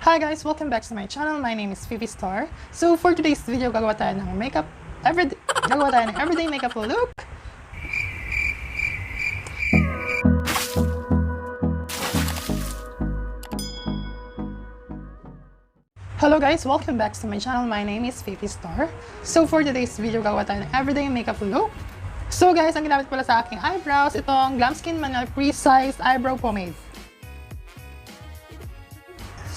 Hi guys! Welcome back to my channel. My name is Fifi Star. So for today's video, gagawa tayo ng everyday makeup look. Hello guys! Welcome back to my channel. My name is Fifi Star. So for today's video, gagawa tayo ng everyday makeup look. So guys, ang ginamit pala sa aking eyebrows, itong GlamSkin Maliiii Precise Eyebrow Pomade.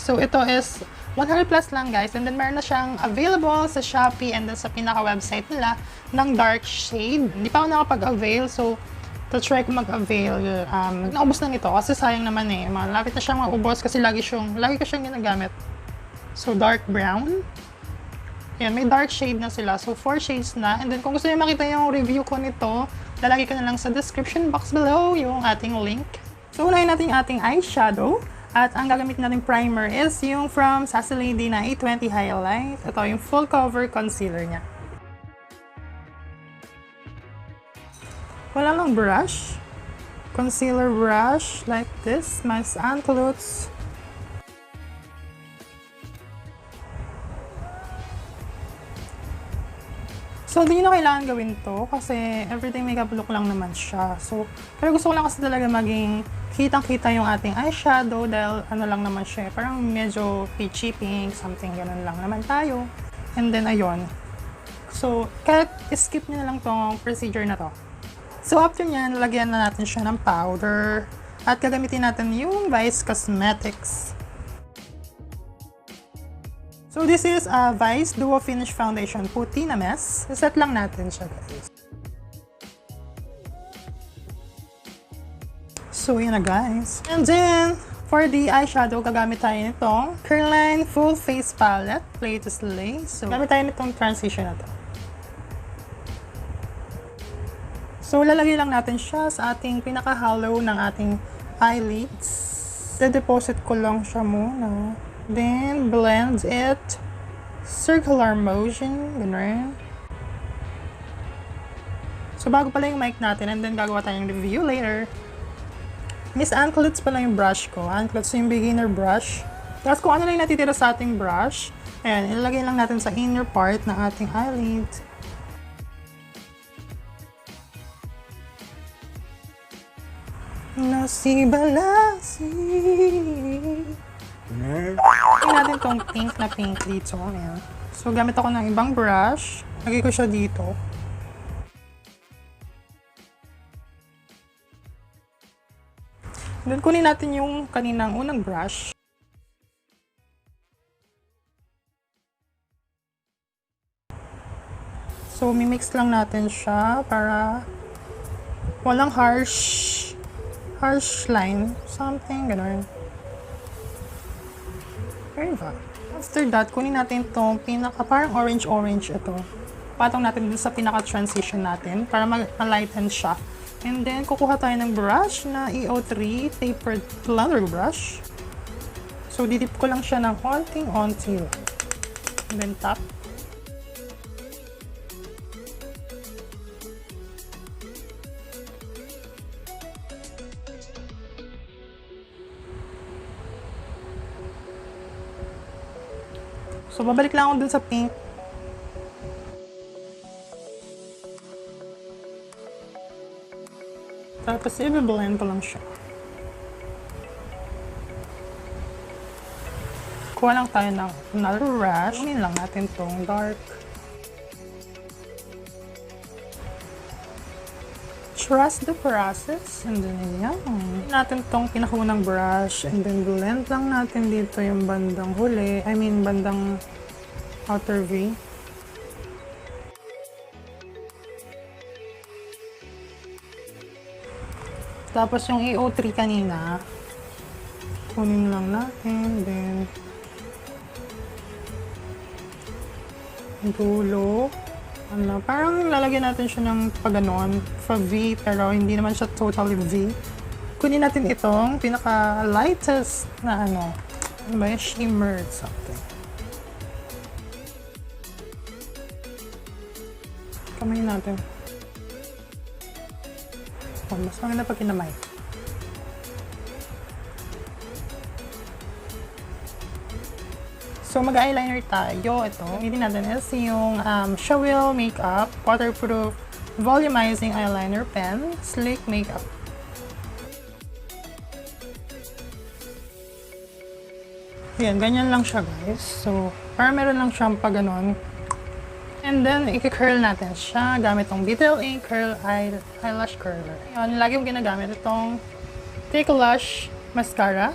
So ito is 100 plus lang guys, and then meron na siyang available sa Shopee and then sa pinaka-website nila ng dark shade. Hindi pa ako nakapag-avail, so try ko mag-avail. Naubos na nito kasi sayang naman eh. Malapit na siyang maubos kasi lagi ko siyang ginagamit. So dark brown. Ayan, may dark shade na sila. So 4 shades na. And then kung gusto niyo makita yung review ko nito, lalagay ko na lang sa description box below yung ating link. So unahin natin yung ating eyeshadow. At ang gagamit natin primer is yung from Sassy Lady na A20 Highlight. Ito yung full cover concealer niya. Wala lang brush. Concealer brush like this. Mas includes. So, di na kailangan gawin to kasi everyday makeup look lang naman siya. So, pero gusto ko lang kasi talaga maging kitang-kita yung ating eyeshadow dahil ano lang naman siya. Parang medyo peachy pink, something ganun lang naman tayo. And then, ayun. So, kahit skip nyo na lang tong procedure na to. So, after nyan, lagyan na natin siya ng powder. At gagamitin natin yung Vice Cosmetics. So, this is a Vice Duo Finish Foundation Puti na Mess. Set lang natin siya, guys. So, yun na, guys. And then, for the eyeshadow, gagamit tayo nitong Curline Full Face Palette. Play to Slay. So, gagamit tayo nitong transition na to. So, lalagay lang natin siya sa ating pinaka-hollow ng ating eyelids. De-deposit ko lang siya muna. Then, blend it. Circular motion. Ganun. So, bago pala yung mic natin, and then gagawa tayong review later. Miss Anclets pala yung brush ko. Anclets yung beginner brush. Tapos kung ano lang natitira sa ating brush, ayan, ilalagay lang natin sa inner part ng ating eyelid. Nasibalasi. Tingnan natin tong pink dito. Ayan. So, gamit ako ng ibang brush. Lagay ko siya dito. Then, kunin natin yung kaninang unang brush. So, mimix lang natin siya para walang harsh line. Something, gano'n. Diba? After that, kunin natin itong parang orange ito. Patong natin dun sa pinaka-transition natin para ma-lighten siya. And then, kukuha tayo ng brush na EO3 tapered blender brush. So, didip ko lang siya ng onting-onti. And then, tap. So, babalik lang ako dun sa pink. Tapos, i-blend ko lang siya. Kuha lang tayo ng another brush. Kunin lang natin tong dark. Trust the process. And then, yan. Kunin natin tong pinakunang brush. And then, blend lang natin dito yung bandang huli. I mean, bandang outer V. Tapos yung EO3 kanina, kunin lang natin, then dulo. Parang lalagyan natin siya ng paganoon, V, pero hindi naman siya totally V. Kunin natin itong pinaka-lightest na ano ba yung shimmer something. Kamay natin. Mas maganda pag kinamay. So, mag-eyeliner tayo. Ito, gamitin natin is yung Shawil Makeup Waterproof Volumizing Eyeliner Pen Sleek Makeup. Ayan, ganyan lang siya guys. So, parang meron lang siyang pa ganon. And then, i-curl natin siya gamit tong BTLA Curl Eyelash Curler. Ayan, lagi kong ginagamit itong Take Lash Mascara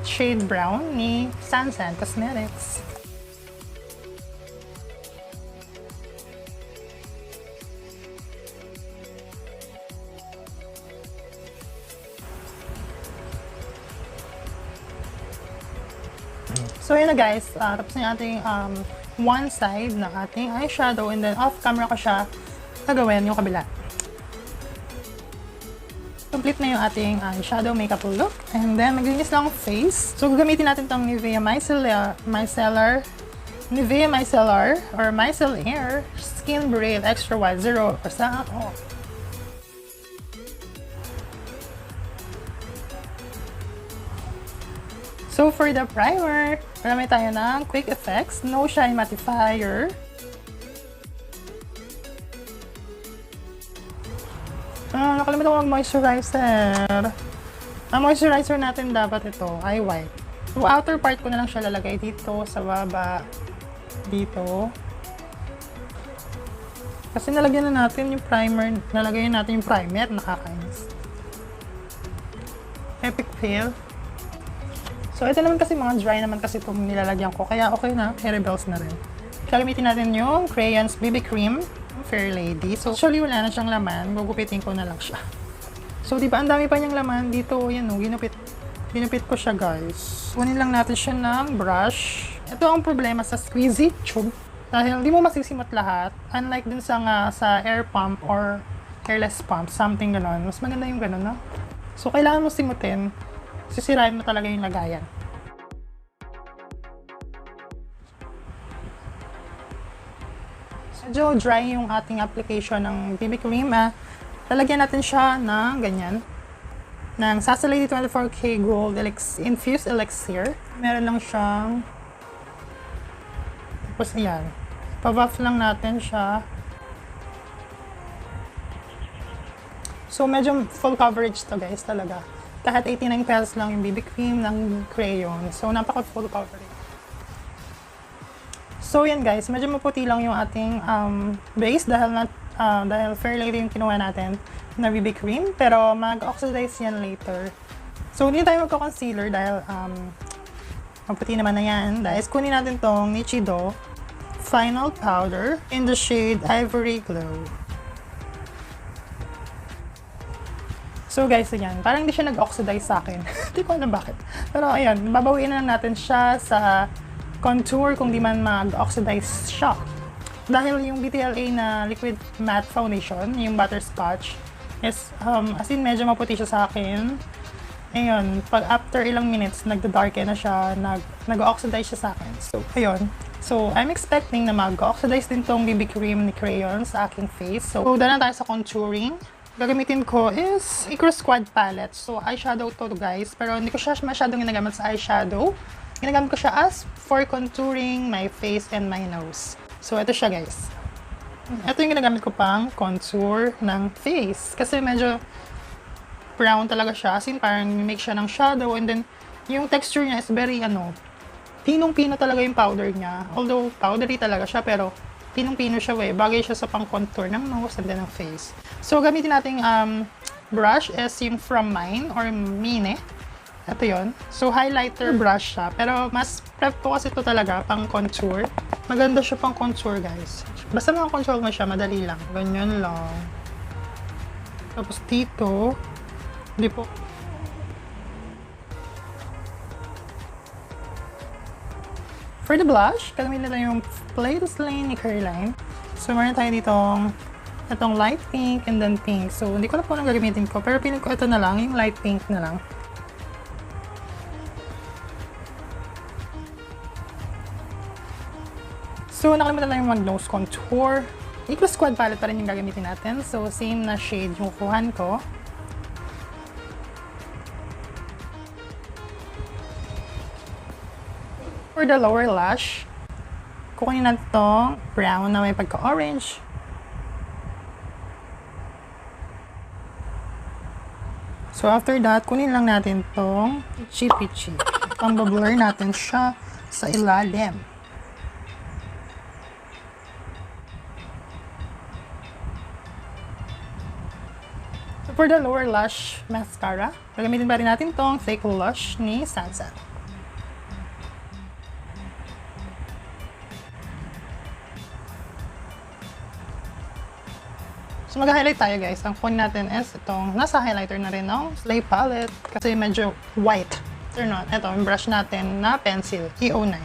shade brown ni Sansan Cosmetics. So yun na guys, tapos na yung ating one side ng ating eyeshadow, and then off camera ko siya gagawin yung kabila. Complete na yung ating eyeshadow makeup look, and then maglinis lang ang face. So gagamitin natin tong Nivea Micellar or Micellar Skin Breathe Extra White 0%. So for the primer, marami tayo ng Quick Effects No Shine Mattifier. Nakalimutan ko mag-moisturizer. Ang moisturizer natin dapat ito ay white. So outer part ko na lang siya lalagay dito sa baba, dito. Kasi nalagyan na natin yung primer, nakakainis. Epic fail. So, ito naman kasi mga dry naman kasi itong nilalagyan ko. Kaya okay na, hair rebels na rin. Gagamitin natin yung Crayons BB Cream Fair Lady. So, actually wala na siyang laman. Gugupitin ko na lang siya. So, di ba ang dami pa niyang laman? Dito, yan o, ginupit ko siya guys. Kunin lang natin siya ng brush. Ito ang problema sa squeezy tube. Dahil hindi mo masisimot lahat. Unlike dun sa air pump or airless pump, something ganon. Mas maganda yung ganon, no? So, kailangan mo simutin. Sisirain mo talaga yung lagayan. Medyo dry yung ating application ng BB cream. Lalagyan natin siya ng ganyan. Ng Sasa Lady 24K Gold Infused Elixir. Meron lang siyang... Tapos ayan. Pa-buff lang natin siya. So medyo full coverage to guys talaga. Kahit 89 pesos lang yung BB cream ng crayon. So, napaka-full coverage. So, yan guys. Medyo maputi lang yung ating base dahil Fair Lady yung kinuha natin na BB cream. Pero, mag-oxidize yan later. So, hindi tayo magko-concealer dahil maputi naman na yan. Dahil kunin natin tong Nichido Final Powder in the shade Ivory Glow. So guys, ayan, parang hindi siya nag-oxidize sa akin. Hindi ko alam bakit. Pero ayan, babawiin na natin siya sa contour kung di man mag-oxidize siya. Dahil yung BTLA na liquid matte foundation, yung butterscotch, is as in medyo maputi siya sa akin. Ayun, pag after ilang minutes, nagda-darken na siya, nag-oxidize siya sa akin. So, ayun. So, I'm expecting na mag-oxidize din tong BB cream ni crayon sa aking face. So, dala na tayo sa contouring. Gagamitin ko is Icro Squad palette. So, eyeshadow to guys. Pero hindi ko siya masyadong ginagamit sa eyeshadow. Ginagamit ko siya as for contouring my face and my nose. So, ito siya guys. Ito yung ginagamit ko pang contour ng face. Kasi medyo brown talaga siya. As in, parang make siya ng shadow. And then, yung texture niya is very, pinong-pino talaga yung powder niya. Although, powdery talaga siya. Pero, pinong-pino siya bagay siya sa pang-contour ng nose and then ng face. So, gamitin nating brush is yung From Mine or Mine. Ito yon. So, highlighter brush siya. Pero, mas prep ko kasi ito talaga pang-contour. Maganda siya pang-contour, guys. Basta makakontrol mo siya, madali lang. Ganyan lang. Tapos, dito. Hindi po. For the blush, gagamitin natin yung Play to Slay ni Caroline. So, meron tayo itong light pink and then pink. So, hindi ko na po nang gagamitin ko. Pero pinig ko ito na lang, yung light pink na lang. So, nakalimutan na yung mag-nose contour. Icro Squad palette pa rin yung gagamitin natin. So, same na shade yung kuhan ko. For the lower lash, kukunin natin itong brown na may pagka-orange. So after that, kunin lang natin itong peachy. Pang-blur natin siya sa ilalim. So for the lower lash mascara, gagamitin pa rin natin itong Thick Lush ni Sansan. So mag-highlight tayo guys. Ang kunin natin is itong nasa highlighter na rin ng Slay Palette kasi medyo white. Turn on. Ito, yung brush natin na pencil, E09.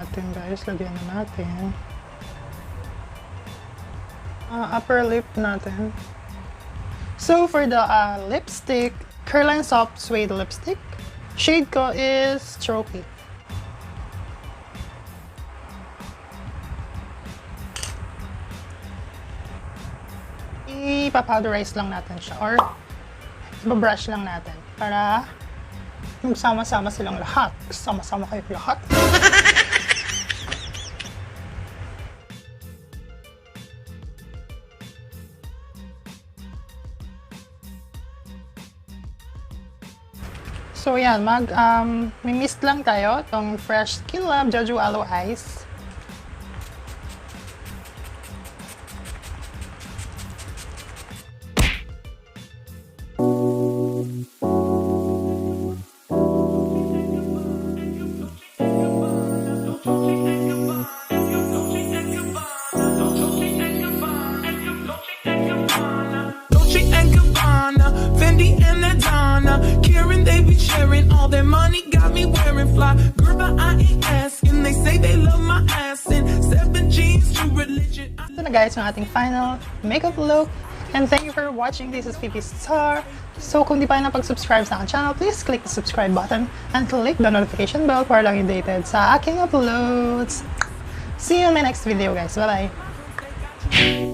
Atin guys, lagyan na natin. Upper lip natin. So for the lipstick, Careline Soft Suede Lipstick. Shade ko is Trophy. Ipapowderize lang natin siya or ibabrush lang natin para magsama-sama silang lahat. Sama-sama kayo lahat. So yan, may mist lang tayo itong Fresh Skin Lab Jeju Aloe Ice. All their money got me wearing fly. Girl, but I ain't asking. They say they love my ass in 7 jeans to religion. Ito na guys yung ating final makeup look. And thank you for watching. This is Pipi Star. So kung di pa rin napag-subscribe sa aking channel, please click the subscribe button and click the notification bell para lang updated sa aking uploads. See you in my next video guys. Bye-bye!